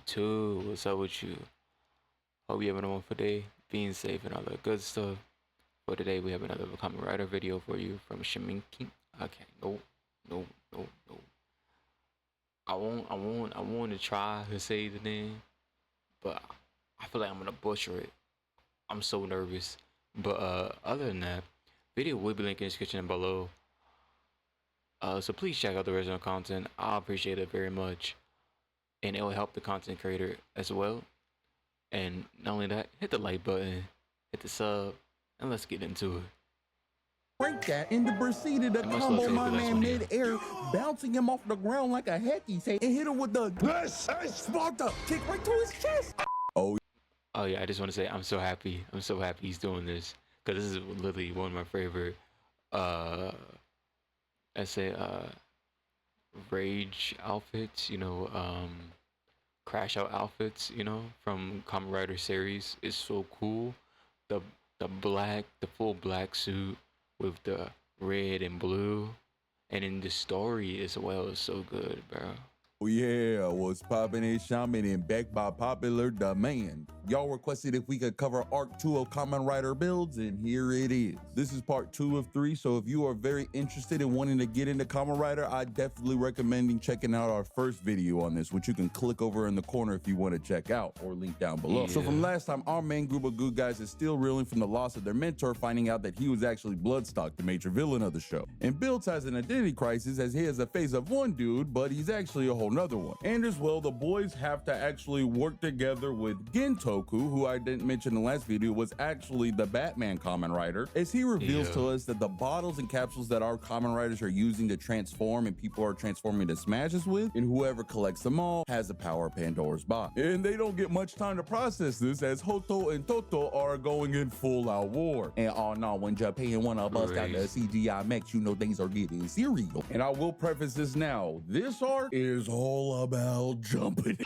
too. What's up with you? Hope you having a wonderful day, being safe and all that good stuff. For today, we have another Kamen Rider video for you from Shiminki. Okay, no, no, no, no. I want to try to say the name, but I feel like I'm gonna butcher it. I'm so nervous. But other than that, video will be linked in the description below. So please check out the original content. I appreciate it very much, and it will help the content creator as well. And not only that, hit the like button, hit the sub, and let's get into it. Break that and proceeded to combo my man mid-air, bouncing him off the ground like a heck, he said, and hit him with the Sparta kick right to his chest. Oh yeah, I just want to say I'm so happy. I'm so happy he's doing this, because this is literally one of my favorite let's say rage outfits, you know, crash out outfits, you know, from Kamen Rider series. Is so cool. The full black suit with the red and blue, and in the story as well is so good, bro. yeah, what's poppin' is Shaman and back by popular demand. Y'all requested if we could cover Arc 2 of Kamen Rider builds, and here it is. This is part 2 of 3, so if you are very interested in wanting to get into Kamen Rider, I definitely recommend checking out our first video on this, which you can click over in the corner if you want to check out, or link down below. Yeah. So from last time, our main group of good guys is still reeling from the loss of their mentor, finding out that he was actually Bloodstock, the major villain of the show. And Builds has an identity crisis as he has the face of one dude, but he's actually a whole nother one. And as well, the boys have to actually work together with Gentoku, who I didn't mention in the last video was actually the Batman Kamen Rider, as he reveals to us that the bottles and capsules that our Kamen Riders are using to transform and people are transforming to smashes with, and whoever collects them all has the power of Pandora's box. And they don't get much time to process this, as Hoto and Toto are going in full out war. And oh no, when Japan wanna bust out the CGI mechs, you know things are getting serious. And I will preface this now, this arc is all about jumping.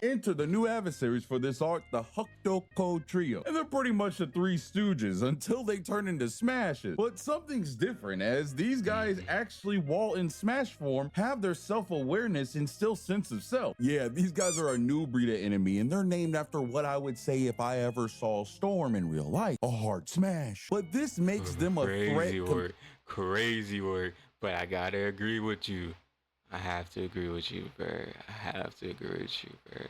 Enter the new adversaries for this arc, the Hoktoko Trio. And they're pretty much the Three Stooges until they turn into Smashes. But something's different, as these guys actually, while in Smash form, have their self-awareness and still sense of self. Yeah, these guys are a new breed of enemy, and they're named after what I would say if I ever saw Storm in real life, a hard smash. But this makes them a threat. Crazy work. But I gotta agree with you. I have to agree with you, bro. I have to agree with you, bro.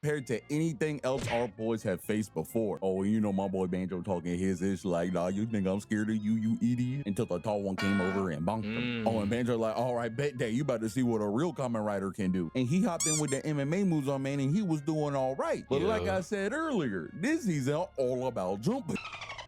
Compared to anything else our boys have faced before. Oh, you know my boy Banjo talking his ish like, nah, you think I'm scared of you, you idiot? Until the tall one came over and bonked him. Oh, and Banjo like, all right, bet that you about to see what a real Kamen Rider can do. And he hopped in with the MMA moves on man, and he was doing all right. But like I said earlier, this season all about jumping.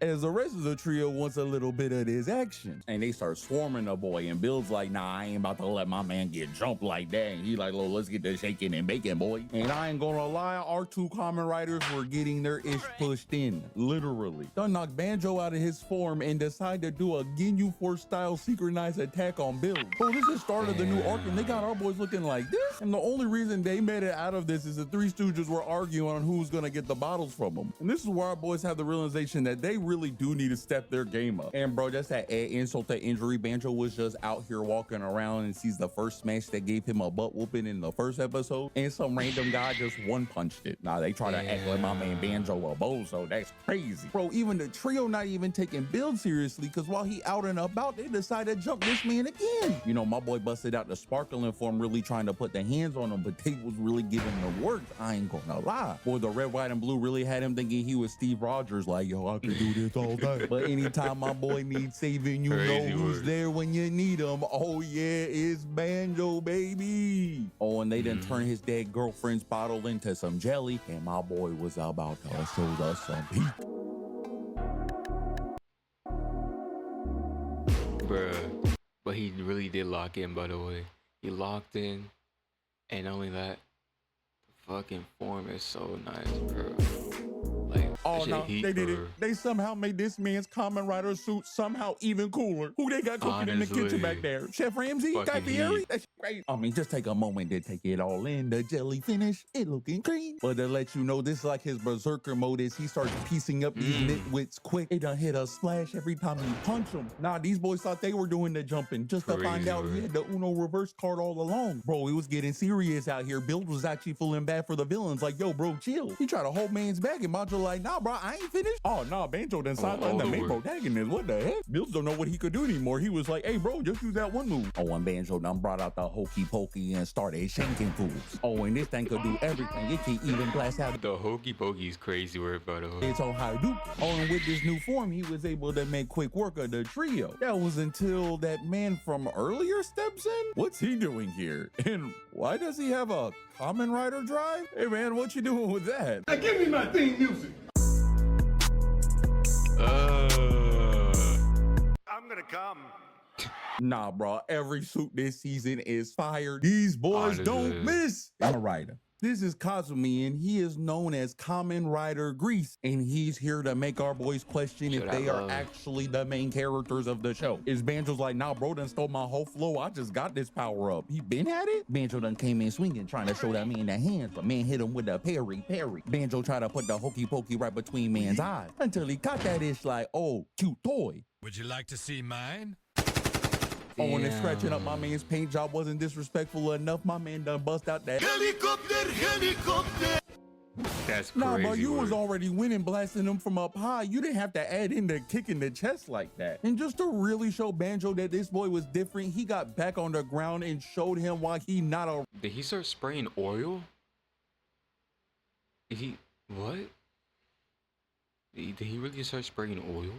As the rest of the trio wants a little bit of this action. And they start swarming the boy, and Bill's like, nah, I ain't about to let my man get jumped like that. And he like, well, let's get this shaking and baking, boy. And I ain't gonna lie, our two Kamen Riders were getting their ish pushed in, literally. Done knocked Banjo out of his form and decide to do a Ginyu Force style synchronized attack on Bill. Bro, this is the start of the new arc, and they got our boys looking like this. And the only reason they made it out of this is the Three Stooges were arguing on who's gonna get the bottles from them. And this is where our boys have the realization that they really do need to step their game up. And bro, just that insult to injury, Banjo was just out here walking around and sees the first smash that gave him a butt whooping in the first episode, and some random guy just one punched it. Nah, they try to act like my man Banjo a bozo. That's crazy. Bro, even the trio not even taking Build seriously, because while he out and about, they decided to jump this man again. You know, my boy busted out the sparkling form, really trying to put the hands on him, but they was really giving the work. I ain't gonna lie. Boy, the red, white, and blue really had him thinking he was Steve Rogers, like, yo, I can do this all day. But anytime my boy needs saving, you know who's there when you need him. Oh yeah, it's Banjo, baby. Oh, and they done turn his dead girlfriend's bottle into some jelly, and my boy was about to show us some heat. Bruh, but he really did lock in, by the way. He locked in, and not only that, the fucking form is so nice, bro. Like, Oh shit no, heat, they did bro. it. They somehow made this man's Kamen Rider suit somehow even cooler. Who they got cooking in the kitchen Honestly. back there? Chef Ramsay? Guy Fucking Fieri? heat. That's great. I mean, just take a moment to take it all in. The jelly finish, it looking clean. But to let you know, this is like his berserker mode is he starts piecing up these nitwits quick. It done hit a splash every time he punch them. Nah, these boys thought they were doing the jumping just to find Crazy, out he bro. had the Uno reverse card all along. Bro, it was getting serious out here. Build was actually feeling bad for the villains. Like, yo, bro, chill. He tried to hold man's back and Banjo like, nah, bro, I ain't finished. Oh, nah, Banjo done sidelined the main protagonist. What the heck? Bills don't know what he could do anymore. He was like, hey, bro, just use that one move. Oh, and Banjo done brought out the hokey pokey and started shanking fools. Oh, and this thing could do everything. It can even blast out The hokey pokey is crazy word, by the way. it's on Hadouken. Oh, and with this new form, he was able to make quick work of the trio. That was until that man from earlier steps in. What's he doing here? And why does he have a Kamen Rider drive? Hey man, what you doing with that? Now give me my theme music. I'm gonna come. Nah, bro. Every suit this season is fired. These boys don't miss. Kamen Rider. This is Kazumi, and he is known as Kamen Rider Grease, and he's here to make our boys question if they are actually the main characters of the show. Is Banjo's like, nah, bro, done stole my whole flow. I just got this power up. He been at it? Banjo done came in swinging, trying to show that man the hands, but man hit him with a parry. Banjo tried to put the hokey pokey right between man's eyes until he caught that ish like, oh, cute toy. Would you like to see mine? Oh, and then scratching up my man's paint job wasn't disrespectful enough. My man done bust out that Helicopter. That's crazy. Nah, but you was word. already winning, blasting them from up high. You didn't have to add in the kick in the chest like that. And just to really show Banjo that this boy was different, he got back on the ground and showed him why he not a Did he start spraying oil? Did he what? Did he really start spraying oil?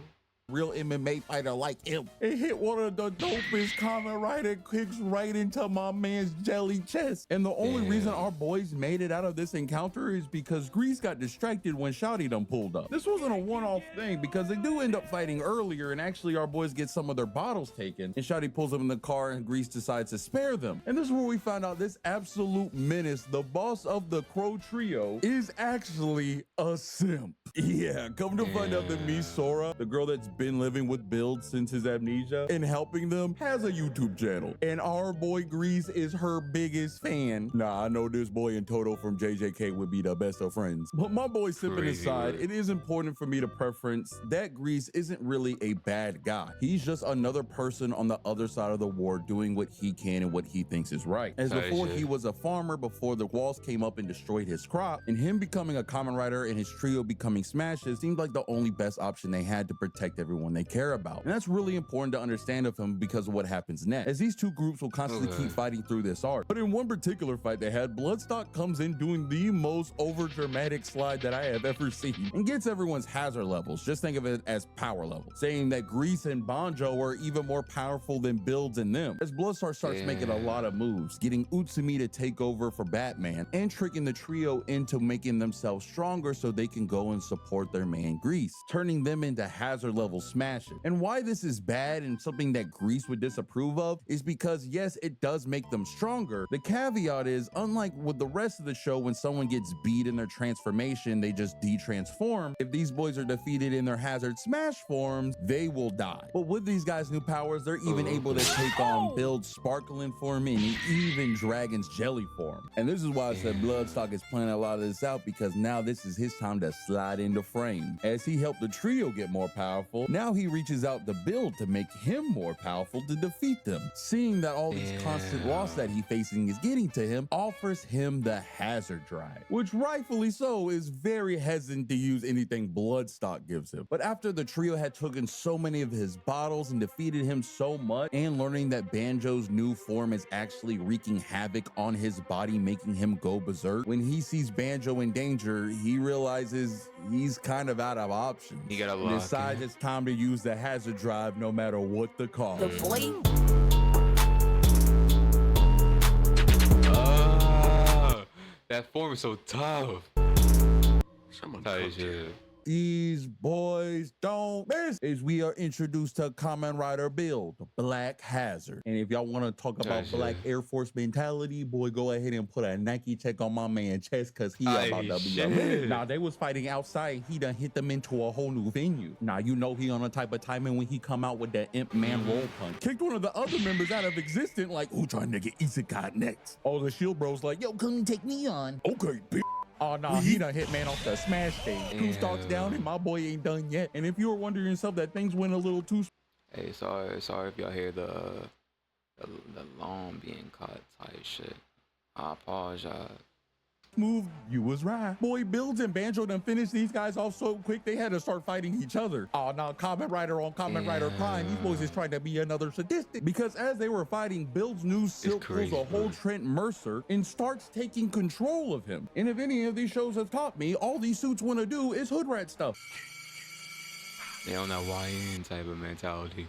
real MMA fighter like him. It hit one of the dopest Kamen Rider kicks right into my man's jelly chest. And the only reason our boys made it out of this encounter is because Grease got distracted when Shouty done pulled up. This wasn't a one-off thing because they do end up fighting earlier, and actually our boys get some of their bottles taken, and Shouty pulls them in the car and Grease decides to spare them. And this is where we found out this absolute menace, the boss of the Crow Trio, is actually a simp. Yeah, come to find out that Miss Sora, the girl that's been living with Build since his amnesia and helping them, has a YouTube channel. And our boy Grease is her biggest fan. Nah, I know this boy and Toto from JJK would be the best of friends. But my boy sipping aside, it is important for me to preference that Grease isn't really a bad guy. He's just another person on the other side of the war doing what he can and what he thinks is right. As before, he was a farmer before the walls came up and destroyed his crop, and him becoming a Kamen Rider and his trio becoming smashes seemed like the only best option they had to protect everyone they care about. And that's really important to understand of him because of what happens next, as these two groups will constantly keep fighting through this arc. But in one particular fight they had, Bloodstock comes in doing the most over dramatic slide that I have ever seen and gets everyone's hazard levels. Just think of it as power levels, saying that Grease and Banjo are even more powerful than Builds and them, as Bloodstar starts making a lot of moves, getting Utsumi to take over for Batman and tricking the trio into making themselves stronger so they can go and support their man Grease, turning them into hazard level smashes. And why this is bad and something that Grease would disapprove of is because yes, it does make them stronger. The caveat is, unlike with the rest of the show, when someone gets beat in their transformation, they just de-transform. If these boys are defeated in their hazard smash forms, they will die. But with these guys' new powers, they're even able to take on Build's sparkling form and even Dragon's jelly form. And this is why I said Bloodstock is planning a lot of this out, because now this is his time to slide into frame. As he helped the trio get more powerful, now he reaches out to Build to make him more powerful to defeat them. Seeing that all these constant loss that he's facing is getting to him, offers him the hazard drive, which rightfully so is very hesitant to use anything Bloodstock gives him. But after the trio had taken so many of his bottles and defeated him so much, and learning that Banjo's new form is actually wreaking havoc on his body, making him go berserk, when he sees Banjo in danger, he realizes he's kind of out of options. He got a and lock decides it's time to use the hazard drive no matter what the cost. That form is so tough. Tight shit. these boys don't miss is we are introduced to Kamen Rider Build, Black Hazard. And if y'all want to talk about Black Air Force mentality, boy, go ahead and put a Nike check on my man chest because he about to be a minute. Nah, they was fighting outside. He done hit them into a whole new venue. Nah, you know he on a type of timing when he come out with that Imp Man roll punch. Kicked one of the other members out of existence like, who trying to get Isekai next? All the Shield Bros like, yo, come take me on. Okay, bitch. Oh, nah, he done hit man off the smash stage. 2 stocks down and my boy ain't done yet. And if you were wondering yourself that things went a little too... Hey, sorry if y'all hear the lawn being cut type shit. I apologize. Smooth, you was right. Boy, Builds and Banjo done finished these guys off so quick they had to start fighting each other. Oh, now Kamen Rider on Kamen Rider crime. These boys is trying to be another sadistic. Because as they were fighting, Builds new Silk pulls a whole Trent Mercer and starts taking control of him. And if any of these shows have taught me, all these suits want to do is hood rat stuff. They on that YN type of mentality.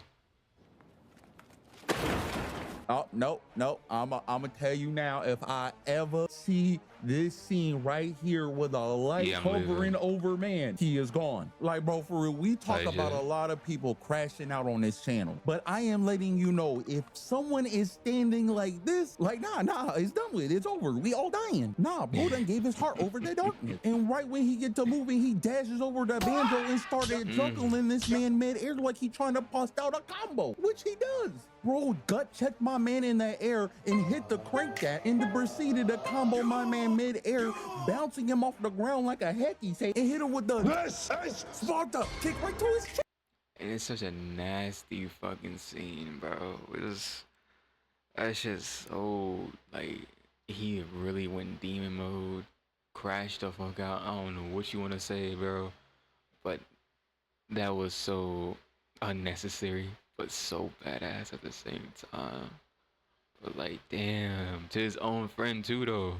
Oh, no. I'ma tell you now, if I ever see this scene right here with a light hovering over man, he is gone. Like, bro, for real, we talk about a lot of people crashing out on this channel, but I am letting you know, if someone is standing like this, like, nah, it's done with, it's over, we all dying. Nah, bro done gave his heart over to darkness. And right when he get to moving, he dashes over to Banjo and started juggling this man mid-air like he trying to bust out a combo, which he does. Bro gut checked my man in the air and hit the crank that and proceeded to combo my man mid-air, bouncing him off the ground like a heck he say, and hit him with the Sparta kick right to his chest. And it's such a nasty fucking scene, bro. That's just so, like, he really went demon mode, crashed the fuck out. I don't know what you want to say, bro, but that was so unnecessary, but so badass at the same time. But like, damn, to his own friend too, though.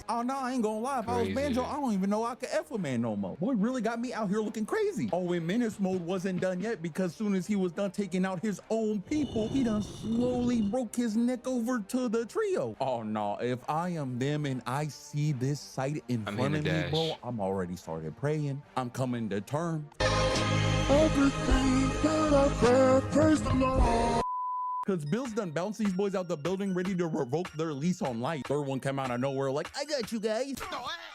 Oh no, I ain't gonna lie. If I was Banjo, I don't even know I could F a man no more. Boy really got me out here looking crazy. Oh, and Menace mode wasn't done yet because soon as he was done taking out his own people, he done slowly broke his neck over to the trio. Oh no, if I am them and I see this sight in front of me, bro, I'm already started praying. I'm coming to term. Everything that I've heard, praise the Lord. Cause Bill's done bounced these boys out the building ready to revoke their lease on life. Third one came out of nowhere like, I got you guys.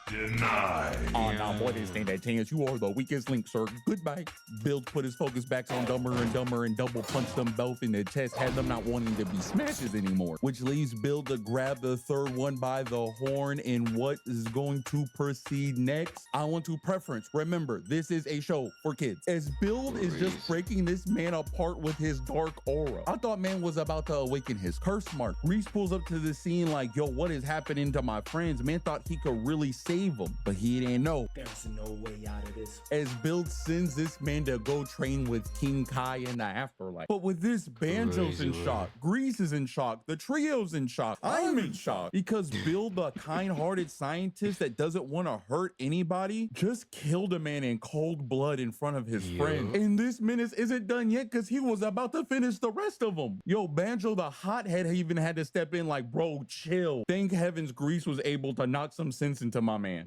Denied. Oh, nah, boy, didn't stand that chance. You are the weakest link, sir. Goodbye. Bill put his focus back on Dumber and Dumber and double punched them both in the chest, had them not wanting to be smashes anymore, which leaves Bill to grab the third one by the horn. And what is going to proceed next? I want to preference. Remember, this is a show for kids. As Bill is just breaking this man apart with his dark aura. I thought man was about to awaken his curse mark. Reese pulls up to the scene like, yo, what is happening to my friends? Man thought he could really save him, but he didn't know. There's no way out of this. As Bill sends this man to go train with King Kai in the afterlife. But with this, Banjo's in shock, Grease is in shock, the trio's in shock, I'm in shock, because Bill, the kind-hearted scientist that doesn't want to hurt anybody, just killed a man in cold blood in front of his friend. And this Menace isn't done yet because he was about to finish the rest of them. Yo, Banjo, the hothead, even had to step in like, bro, chill. Thank heavens Grease was able to knock some sense into my man.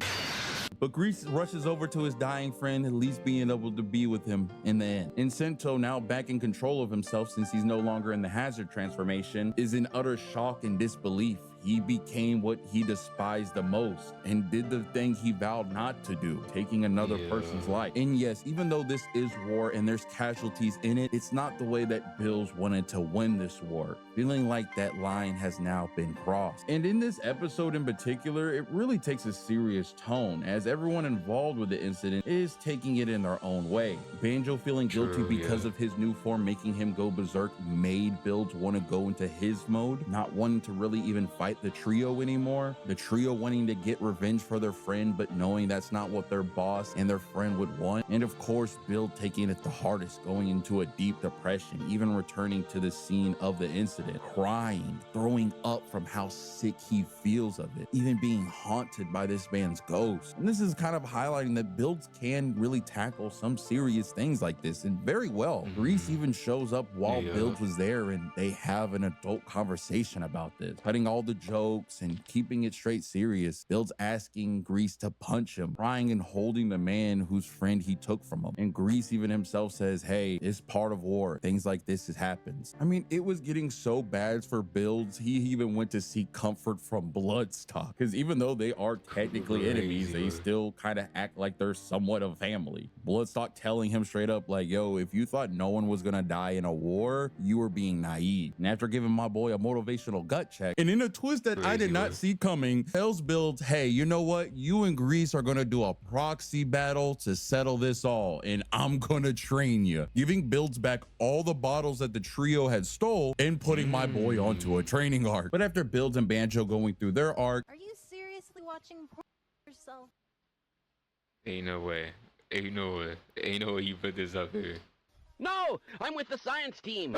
But Grease rushes over to his dying friend, at least being able to be with him in the end. And Sento, now back in control of himself since he's no longer in the Hazard transformation, is in utter shock and disbelief. He became what he despised the most and did the thing he vowed not to do, taking another person's life. And yes, even though this is war and there's casualties in it, it's not the way that Bills wanted to win this war. Feeling like that line has now been crossed. And in this episode in particular, it really takes a serious tone as everyone involved with the incident is taking it in their own way. Banjo feeling guilty because of his new form making him go berserk made Bills want to go into his mode, not wanting to really even fight the trio anymore. The trio wanting to get revenge for their friend, but knowing that's not what their boss and their friend would want. And of course, Bill taking it the hardest, going into a deep depression, even returning to the scene of the incident. incident, crying, throwing up from how sick he feels of it, even being haunted by this man's ghost. And this is kind of highlighting that builds can really tackle some serious things like this, and very well. Grease even shows up while Builds was there, and they have an adult conversation about this, cutting all the jokes and keeping it straight serious. Builds asking Grease to punch him, crying and holding the man whose friend he took from him. And Grease even himself says, hey, it's part of war. Things like this happens. I mean, it was getting so bad for Builds, he even went to seek comfort from Bloodstock, because even though they are technically enemies, they still kind of act like they're somewhat of family. Bloodstock telling him straight up like, yo, if you thought no one was gonna die in a war, you were being naive. And after giving my boy a motivational gut check, and in a twist that I did not see coming, tells Builds, hey, you know what? You and Grease are gonna do a proxy battle to settle this all, and I'm gonna train you, giving Builds back all the bottles that the trio had stole and putting my boy onto a training arc. But after Builds and Banjo going through their arc, Are you seriously watching porn yourself? Ain't no way. Ain't no way. Ain't no way you put this up here. No, I'm with the science team.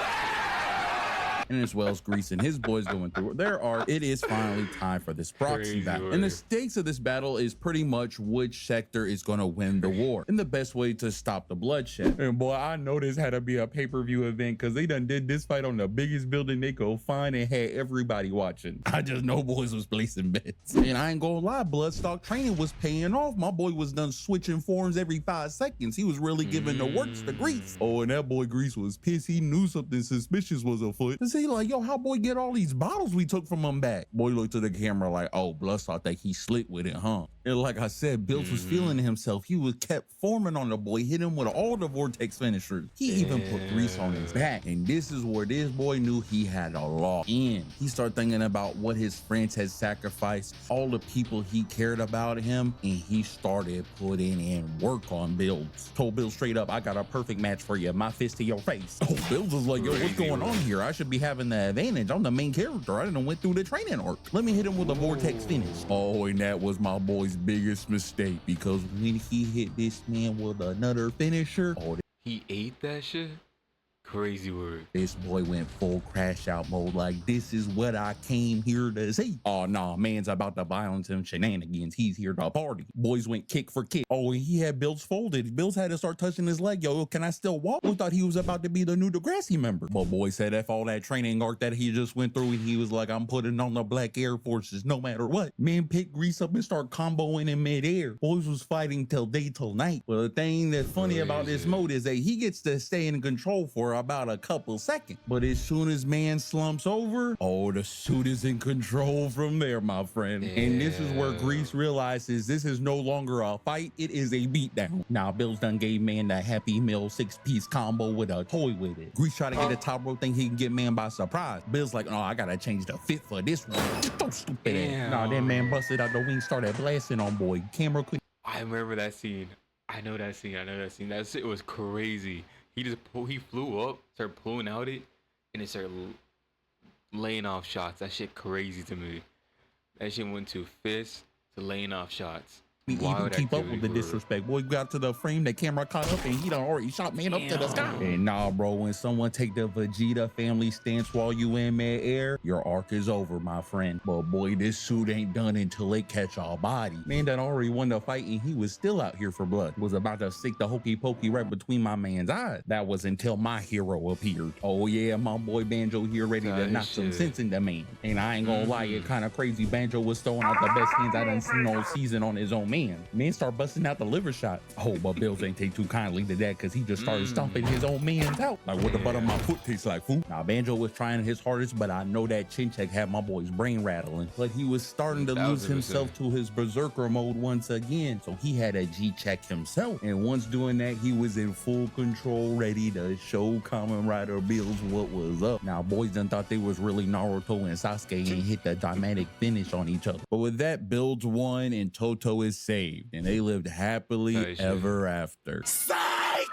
and as well as Grease and his boys going through their arc, it is finally time for this proxy battle. And the stakes of this battle is pretty much which sector is going to win the war and the best way to stop the bloodshed. And boy, I know this had to be a pay-per-view event because they done did this fight on the biggest building they could find and had everybody watching. I just know boys was placing bets. And I ain't gonna lie, Bloodstock training was paying off. My boy was done switching forms every 5 seconds. He was really giving the works to Grease. Oh, and that boy Grease was pissed. He knew something suspicious was afoot. Cause he like, yo, how boy get all these bottles we took from him back? Boy looked at the camera like, oh, Bloodstock think he slick with it, huh? And like I said, Bills was feeling himself. He was kept forming on the boy, hit him with all the Vortex finishers. He even put Grease on his back. And this is where this boy knew he had a lock in. He started thinking about what his friends had sacrificed, all the people he cared about him, and he started putting in work on Bills. Told Bills straight up, I got a perfect match for you. My fist to your face. Oh, Bills was like, yo, what's going on here? I should be having the advantage. I'm the main character. I didn't went through the training arc. Let me hit him with a Vortex finish. Oh, and that was my boy's biggest mistake, because when he hit this man with another finisher, oh, he ate that shit? Crazy word. This boy went full crash out mode, like, this is what I came here to see. Oh, nah, man's about the violence and shenanigans. He's here to party. Boys went kick for kick. Oh, and he had Bills folded. Bills had to start touching his leg. Yo, can I still walk? We thought he was about to be the new Degrassi member. But boy said F all that training arc that he just went through, and he was like, I'm putting on the Black Air Forces no matter what. Man picked Grease up and start comboing in midair. Boys was fighting till day till night. Well, the thing that's funny about this mode is that he gets to stay in control for about a couple seconds, but as soon as man slumps over, oh, the suit is in control from there, my friend. And this is where Grease realizes this is no longer a fight, it is a beatdown. Now Bills done gave man the Happy Meal 6-piece combo with a toy with it. Grease try to get a top rope thing he can get man by surprise. Bill's like, oh, I gotta change the fit for this one. So stupid ass. Nah, that man busted out the wing, started blasting on boy. Camera couldn't. I remember that scene. I know that scene. That shit was crazy. He flew up, started pulling out it, and it started laying off shots. That shit crazy to me. That shit went to fists to laying off shots. We even keep up with the disrespect. Boy got to the frame, the camera caught up, and he done already shot man up to the sky. And nah, bro, when someone take the Vegeta family stance while you in mid-air, your arc is over, my friend. But boy, this suit ain't done until they catch our body. Man done already won the fight, and he was still out here for blood. Was about to stick the hokey pokey right between my man's eyes. That was until my hero appeared. Oh yeah, my boy Banjo here ready to knock some sense into man. And I ain't gonna lie, it kind of crazy. Banjo was throwing out the best hands I done seen all season on his own man start busting out the liver shot. Oh, but Bills ain't take too kindly to that, because he just started stomping his own man's out. Like, what the butt of my foot tastes like, fool. Now, Banjo was trying his hardest, but I know that chin check had my boy's brain rattling. But he was starting to lose himself to his berserker mode once again, so he had a G-check himself. And once doing that, he was in full control, ready to show Kamen Rider Bills what was up. Now, boys done thought they was really Naruto and Sasuke and hit the dramatic finish on each other. But with that, Builds won and Toto is saved. And they lived happily ever after. Psych!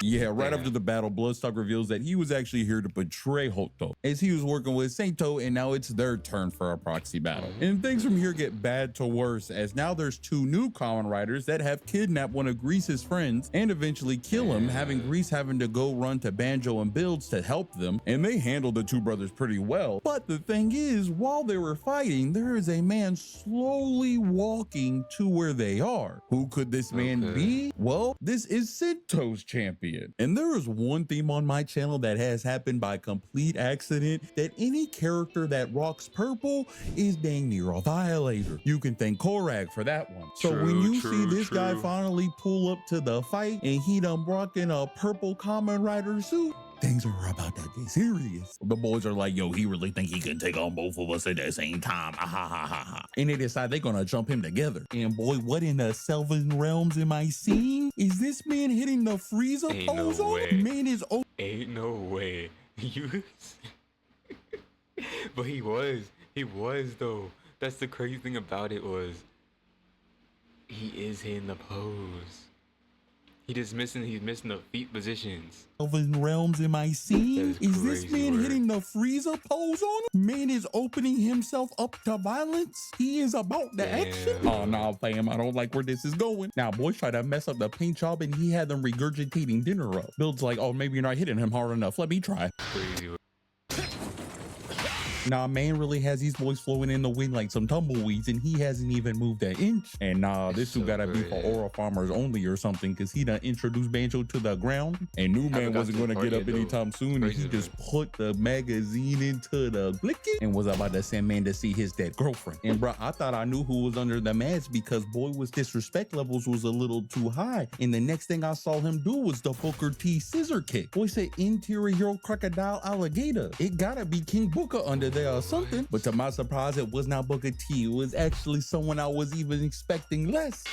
Yeah, right Damn. after the battle, Bloodstock reveals that he was actually here to betray Hoto, as he was working with Saito, and now it's their turn for a proxy battle. And things from here get bad to worse, as now there's two new Kamen Riders that have kidnapped one of Grease's friends and eventually kill him, having Grease having to go run to Banjo and Builds to help them, and they handled the two brothers pretty well. But the thing is, while they were fighting, there is a man slowly walking to where they are. Who could this man be? Well, this is Sento's champion. And there is one theme on my channel that has happened by complete accident, that any character that rocks purple is dang near a violator. You can thank Korag for that one. So when you see this guy finally pull up to the fight and he done rocking a purple Kamen Rider suit, things are about to get serious. The boys are like, yo, he really think he can take on both of us at the same time. Ah, ha, ha, ha, ha. And they decide they're gonna jump him together. And boy, what in the seven realms am I seeing? Is this man hitting the Frieza pose on him? Man is Ain't no way. You but he was though. That's the crazy thing about it, was he is hitting the pose. He's missing the feet positions. Seven realms am I seeing? Is this man hitting the Frieza pose on him? Man is opening himself up to violence. He is about the action. Oh no, fam, I don't like where this is going. Now boys try to mess up the paint job and he had them regurgitating dinner up. Build's like, oh, maybe you're not hitting him hard enough. Let me try. Crazy. Nah, man really has these boys flowing in the wind like some tumbleweeds, and he hasn't even moved an inch. And nah, this dude gotta be for Aura Farmers only or something, because he done introduced Banjo to the ground, and New Man wasn't gonna get up anytime soon, and he just put the magazine into the blicky and was about to send man to see his dead girlfriend. And bro, I thought I knew who was under the mask, because boy was disrespect levels was a little too high. And the next thing I saw him do was the Booker T scissor kick. Boy said interior crocodile alligator. It gotta be King Booker under there or something. But to my surprise, it was not Booker T. It was actually someone I was even expecting less.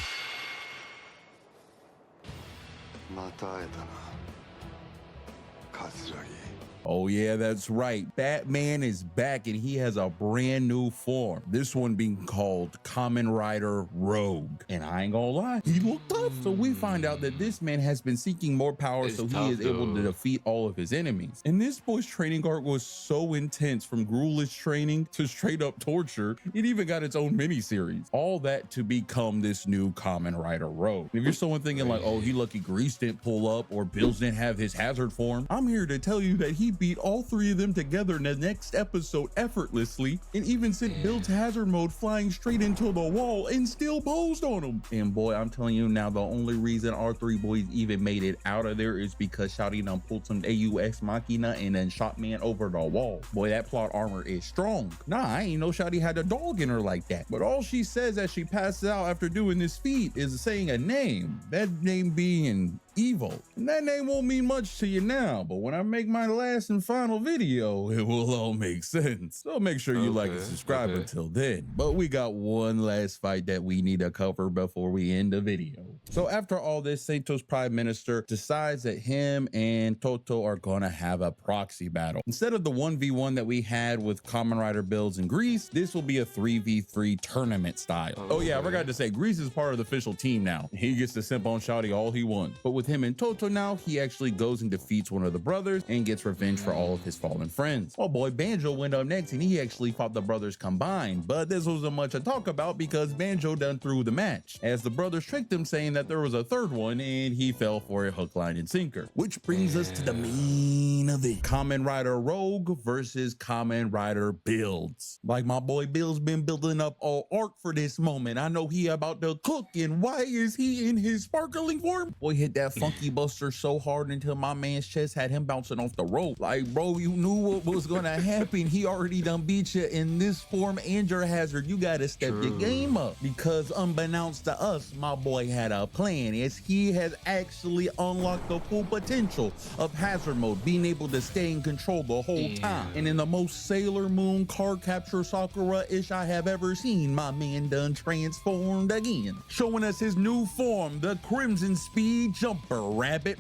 Oh yeah, that's right. Batman is back and he has a brand new form. This one being called Kamen Rider Rogue. And I ain't gonna lie, he looked tough. So we find out that this man has been seeking more power, so he is able to defeat all of his enemies. And this boy's training arc was so intense, from ghoulish training to straight up torture. It even got its own mini-series. All that to become this new Kamen Rider Rogue. If you're someone thinking like, oh, he lucky Grease didn't pull up or Bills didn't have his hazard form, I'm here to tell you that he beat all three of them together in the next episode effortlessly, and even sent Build's hazard mode flying straight into the wall and still posed on him. And boy, I'm telling you now, the only reason our three boys even made it out of there is because Shouty done pulled some AUX Machina and then shot man over the wall. Boy, that plot armor is strong. Nah, I ain't know Shouty had a dog in her like that. But all she says as she passes out after doing this feat is saying a name. That name being Evil. And that name won't mean much to you now, but when I make my last and final video, it will all make sense. So make sure you like and subscribe until then. But we got one last fight that we need to cover before we end the video. So after all this, Sato's Prime Minister decides that him and Toto are gonna have a proxy battle. Instead of the 1v1 that we had with Kamen Rider Builds and Grease, this will be a 3v3 tournament style. Oh yeah, I forgot to say, Grease is part of the official team now. He gets to simp on Shouty all he wants. But with him and Toto now, he actually goes and defeats one of the brothers and gets revenge for all of his fallen friends. Oh boy, Banjo went up next and he actually fought the brothers combined, but this wasn't much to talk about because Banjo done threw the match, as the brothers tricked him saying that there was a third one and he fell for a hook, line, and sinker. Which brings us to the main event. Kamen Rider Rogue versus Kamen Rider Builds. Like my boy Bill's been building up all arc for this moment. I know he about to cook, and why is he in his sparkling form? Boy hit that funky buster so hard until my man's chest had him bouncing off the rope. Like, bro, you knew what was gonna happen. He already done beat you in this form and your hazard. You gotta step your game up, because unbeknownst to us, my boy had a plan, as he has actually unlocked the full potential of hazard mode, being able to stay in control the whole time. And in the most Sailor Moon card capture Sakura-ish I have ever seen, my man done transformed again, showing us his new form, the Crimson Speed Jumper Rabbit.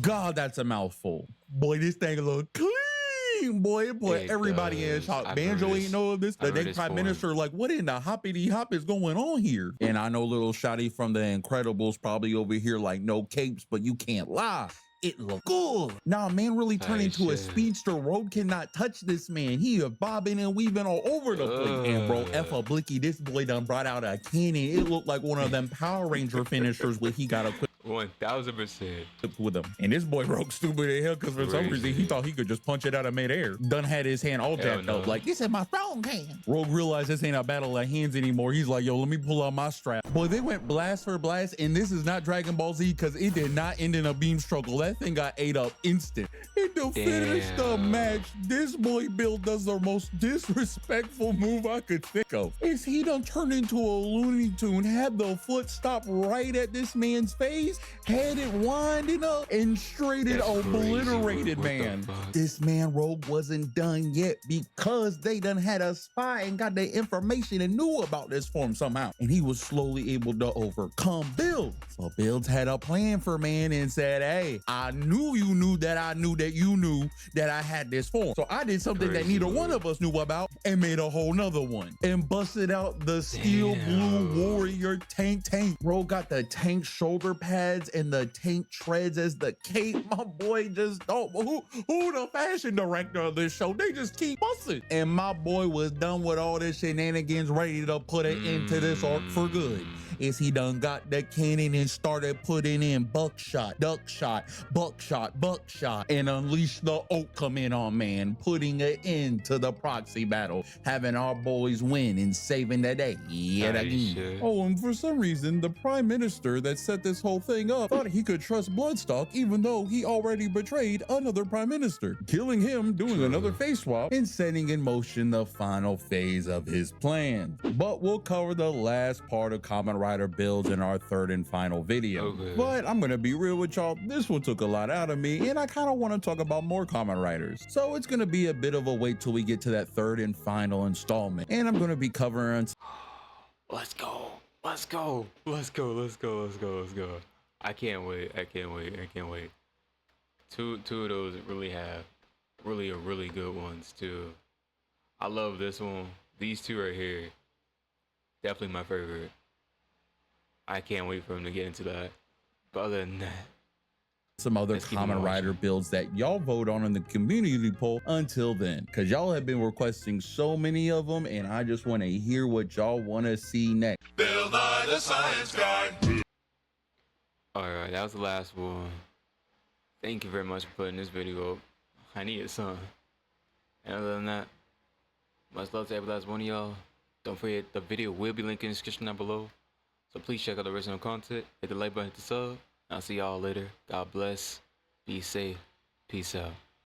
God, that's a mouthful. Boy, this thing look clean. Boy, everybody in shock. Banjo ain't know of this. The next Prime Minister like, what in the hoppity hop is going on here? And I know little Shotty from The Incredibles probably over here like, no capes, but you can't lie. it looked good. Nah, man really turned into a shit. speedster. Rogue cannot touch this man. He is bobbing and weaving all over the place. And bro, F a blicky, this boy done brought out a cannon. It looked like one of them Power Ranger finishers where he got a 1000%. with him. And this boy Rogue stupid as hell because for some reason he thought he could just punch it out of midair. Done had his hand all jacked up like, this is my strong hand. Rogue realized this ain't a battle of hands anymore. He's like, yo, let me pull out my strap. Boy, they went blast for blast, and this is not Dragon Ball Z because it did not end in a beam struggle. That thing got ate up instant. And to finish the match, this boy Bill does the most disrespectful move I could think of. Is he done turned into a Looney Tune, had the foot stop right at this man's face, had it winding up, and straight it obliterated, man. This man Rogue wasn't done yet because they done had a spy and got the information and knew about this form somehow. And he was slowly able to overcome Build. So Builds had a plan for man and said, hey, I knew you knew that I knew that you knew that I had this form. So I did something that neither one of us knew about and made a whole nother one and busted out the steel blue warrior tank. Rogue got the tank shoulder pads and the tank treads as the cape. My boy just thought, who the fashion director of this show? They just keep busting. And my boy was done with all this shenanigans, ready to put an end to this arc for good. Is he done got the cannon and started putting in buckshot, and unleashed the Oak come in on man, putting an end to the proxy battle, having our boys win and saving the day yet again. Oh, and for some reason, the prime minister that set this whole thing up thought he could trust Bloodstock even though he already betrayed another prime minister, killing him, doing another face swap, and setting in motion the final phase of his plan. But we'll cover the last part of Kamen Rider builds in our third and final video. But I'm gonna be real with y'all, this one took a lot out of me and I kind of want to talk about more Kamen Riders. So it's gonna be a bit of a wait till we get to that third and final installment. And I'm gonna be covering Let's go. I can't wait. Two of those really are really good ones too. I love this one. These two right here, definitely my favorite. I can't wait for him to get into that. But other than that, some other Kamen Rider builds that y'all vote on in the community poll until then, because y'all have been requesting so many of them and I just want to hear what y'all want to see next. Build by the science guy. all right, that was the last one. Thank you very much for putting this video up. I needed some. And other than that, much love to every last one of y'all. Don't forget, the video will be linked in the description down below. So please check out the original content. Hit the like button, hit the sub. I'll see y'all later. God bless. Be safe. Peace out.